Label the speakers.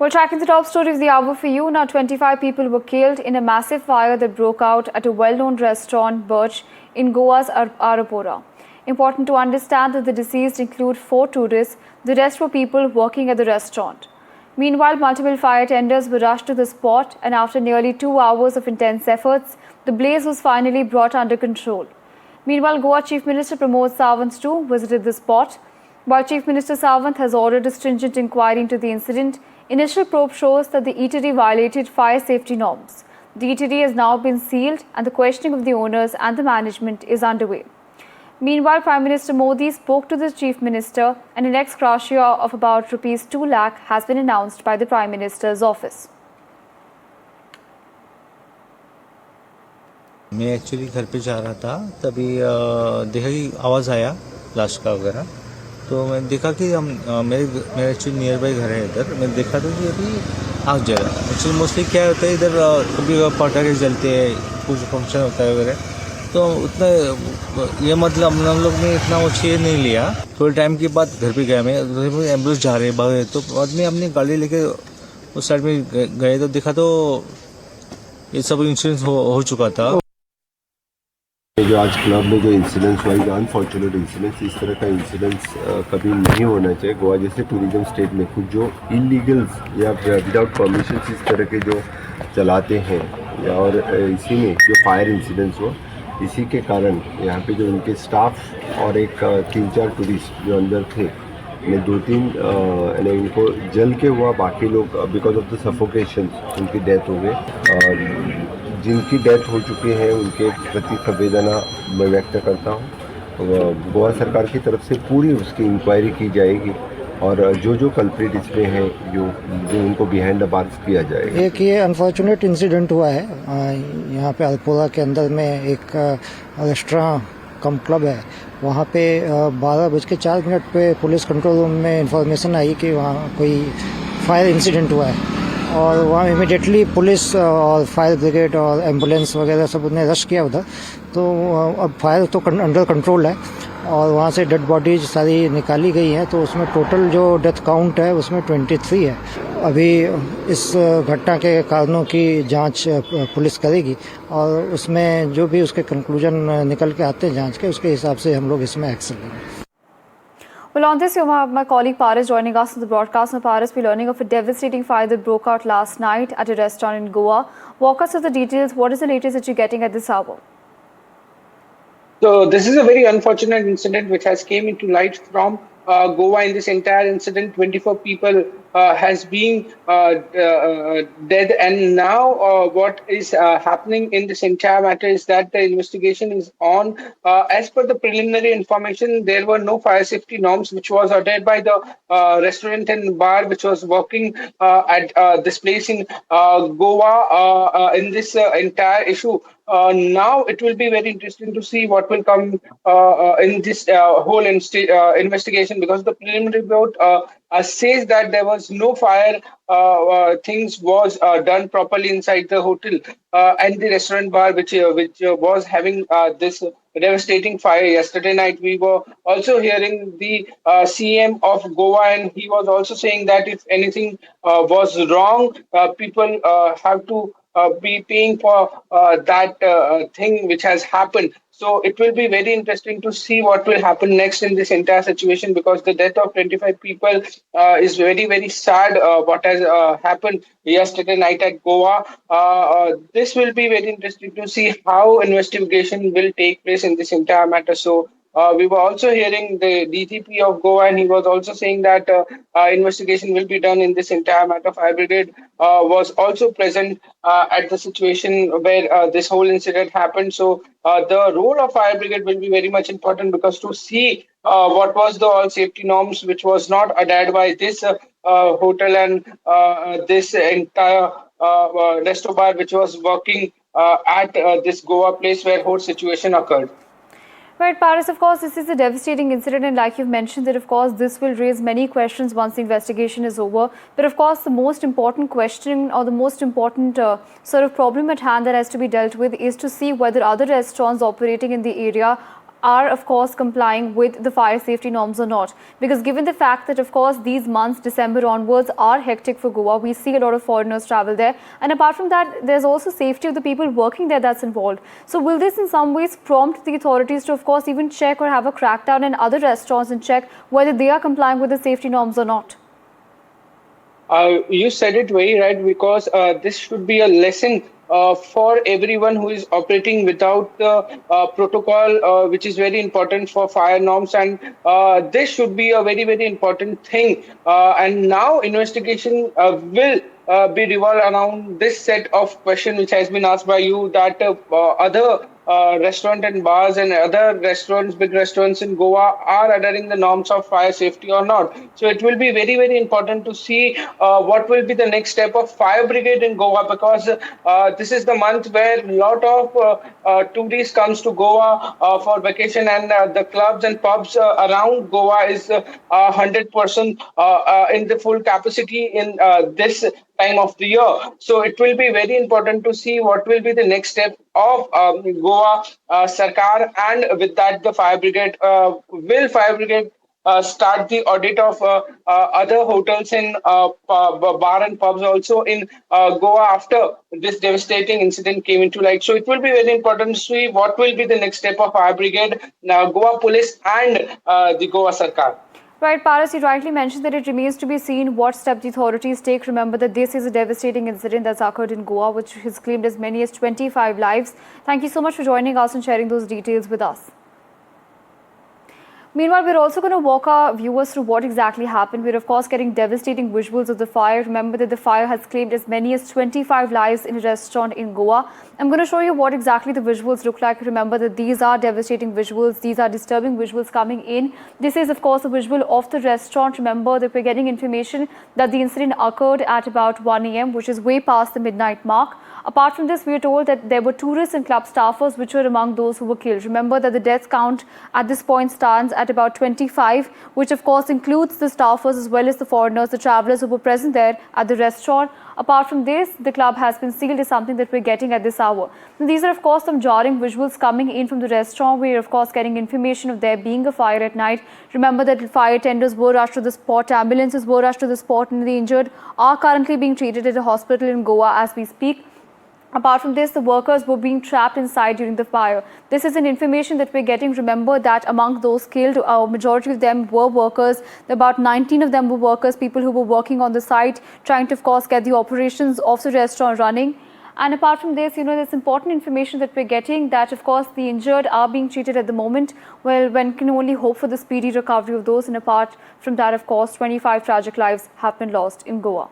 Speaker 1: Well, tracking the top story of the hour for you, now 25 people were killed in a massive fire that broke out at a well-known restaurant, Birch, in Goa's Arpora. Important to understand that the deceased include 4 tourists, the rest were people working at the restaurant. Meanwhile, multiple fire tenders were rushed to the spot, and after nearly 2 hours of intense efforts, the blaze was finally brought under control. Meanwhile, Goa Chief Minister Pramod Sawant too visited the spot. While Chief Minister Sawant has ordered a stringent inquiry into the incident, initial probe shows that the eatery violated fire safety norms. The eatery has now been sealed and the questioning of the owners and the management is underway. Meanwhile, Prime Minister Modi spoke to the Chief Minister and an ex gratia of about Rs 2 lakh has been announced by the Prime Minister's office.
Speaker 2: मैं actually घर पे जा रहा था, तभी देखा कि आवाज़ आया ब्लास्ट का वगैरह, तो मैं देखा कि मेरे एक्चुअली नियर बाई घर है इधर। मैं देखा था कि अभी आग जला। एक्चुअली मोस्टली क्या होता है इधर, कभी पटाखे जलते हैं, कुछ फंक्शन होता है वगैरह, तो उतना ये मतलब हम लोग ने इतना वो चीज़ नहीं लिया। थोड़े टाइम के बाद घर पे गया मैं, एम्बुलेंस जा रहे भागे, तो बाद में अपनी गाड़ी लेके उस साइड में गए तो देखा तो ये सब इंसिडेंट हो चुका था।
Speaker 3: जो आज क्लब में जो इंसिडेंट्स हुआ, अनफॉर्चुनेट इंसिडेंट्स, इस तरह का इंसिडेंट्स कभी नहीं होना चाहिए। गोवा जैसे टूरिज्म स्टेट में कुछ जो इलीगल्स या विदाउट परमिशन इस तरह के जो चलाते हैं, या और इसी में जो फायर इंसिडेंट्स हुआ, इसी के कारण यहाँ पे जो उनके स्टाफ और एक 3-4 टूरिस्ट जो अंदर थे, ने 2-3 इनको जल के हुआ, बाकी लोग बिकॉज ऑफ द सफोकेशन उनकी डेथ हो गई। और जिनकी डेथ हो चुकी है उनके प्रति संवेदना मैं व्यक्त करता हूँ। गोवा सरकार की तरफ से पूरी उसकी इंक्वायरी की जाएगी और जो कल्प्रिट इसमें हैं जो उनको बिहाइंड द बार्स किया जाएगा।
Speaker 4: एक ये अनफॉर्चुनेट इंसिडेंट हुआ है यहाँ पे अरपोरा के अंदर में एक रेस्टोरेंट कम क्लब है, वहाँ पे 12:04 पे पुलिस कंट्रोल रूम में इंफॉर्मेशन आई कि वहाँ कोई फायर इंसिडेंट हुआ है, और वहाँ इमीडिएटली पुलिस और फायर ब्रिगेड और एम्बुलेंस वगैरह सब ने रश किया उधर। तो अब फायर तो अंडर कंट्रोल है और वहाँ से डेड बॉडीज सारी निकाली गई हैं, तो उसमें टोटल जो डेथ काउंट है उसमें 23 है। अभी इस घटना के कारणों की जांच पुलिस करेगी और उसमें जो भी उसके कंक्लूजन निकल के आते हैं जांच के, उसके हिसाब से हम लोग इसमें एक्शन लेंगे।
Speaker 1: Well, on this, my colleague Paris joining us on the broadcast. Now, Paris, we're learning of a devastating fire that broke out last night at a restaurant in Goa. Walk us through the details. What is the latest that you're getting at this hour?
Speaker 5: So, this is a very unfortunate incident which has came into light from Goa. In this entire incident, 24 people has been dead, and now what is happening in this entire matter is that the investigation is on. As per the preliminary information, there were no fire safety norms which was ordered by the restaurant and bar which was working at this place in Goa in this entire issue. Now it will be very interesting to see what will come in this whole investigation, because the preliminary report says that there was no fire, things was done properly inside the hotel and the restaurant bar which was having this devastating fire. Yesterday night we were also hearing the CM of Goa, and he was also saying that if anything was wrong, people have to be paying for that thing which has happened. So it will be very interesting to see what will happen next in this entire situation, because the death of 25 people is very, very sad. What has happened yesterday night at Goa. This will be very interesting to see how investigation will take place in this entire matter. So we were also hearing the DTP of Goa, and he was also saying that investigation will be done in this entire matter. Fire Brigade was also present at the situation where this whole incident happened. So the role of Fire Brigade will be very much important, because to see what was the all safety norms which was not adhered by this hotel and this entire resto bar which was working at this Goa place where whole situation occurred.
Speaker 1: Right, Paris, of course, this is a devastating incident, and like you've mentioned that, of course, this will raise many questions once the investigation is over. But, of course, the most important question, or the most important sort of problem at hand that has to be dealt with, is to see whether other restaurants operating in the area are of course complying with the fire safety norms or not, because given the fact that of course these months, December onwards, are hectic for Goa, we see a lot of foreigners travel there, and apart from that there's also safety of the people working there that's involved. So will this in some ways prompt the authorities to of course even check or have a crackdown in other restaurants and check whether they are complying with the safety norms or not?
Speaker 5: You said it very right, because this should be a lesson for everyone who is operating without the protocol, which is very important for fire norms. And this should be a very, very important thing. And now investigation will be revolved around this set of questions which has been asked by you, that other restaurant and bars and other restaurants, big restaurants in Goa, are adhering the norms of fire safety or not. So it will be very, very important to see what will be the next step of fire brigade in Goa, because this is the month where a lot of tourists comes to Goa for vacation, and the clubs and pubs around Goa is 100% in the full capacity in this time of the year. So it will be very important to see what will be the next step of Goa Sarkar, and with that the fire brigade will fire brigade start the audit of other hotels in bar and pubs also in Goa after this devastating incident came into light. So it will be very important to see what will be the next step of fire brigade, Goa police and the Goa Sarkar.
Speaker 1: Right, Paras, you rightly mentioned that it remains to be seen what steps the authorities take. Remember that this is a devastating incident that's occurred in Goa, which has claimed as many as 25 lives. Thank you so much for joining us and sharing those details with us. Meanwhile, we're also going to walk our viewers through what exactly happened. We're of course getting devastating visuals of the fire. Remember that the fire has claimed as many as 25 lives in a restaurant in Goa. I'm going to show you what exactly the visuals look like. Remember that these are devastating visuals. These are disturbing visuals coming in. This is of course a visual of the restaurant. Remember that we're getting information that the incident occurred at about 1 a.m., which is way past the midnight mark. Apart from this, we are told that there were tourists and club staffers which were among those who were killed. Remember that the death count at this point stands at about 25, which of course includes the staffers as well as the foreigners, the travellers who were present there at the restaurant. Apart from this, the club has been sealed is something that we're getting at this hour. And these are of course some jarring visuals coming in from the restaurant. We're of course getting information of there being a fire at night. Remember that fire tenders were rushed to the spot, ambulances were rushed to the spot, and the injured are currently being treated at a hospital in Goa as we speak. Apart from this, the workers were being trapped inside during the fire. This is an information that we're getting. Remember that among those killed, a majority of them were workers. About 19 of them were workers, people who were working on the site, trying to, of course, get the operations of the restaurant running. And apart from this, there's important information that we're getting that, of course, the injured are being treated at the moment. Well, one can only hope for the speedy recovery of those. And apart from that, of course, 25 tragic lives have been lost in Goa.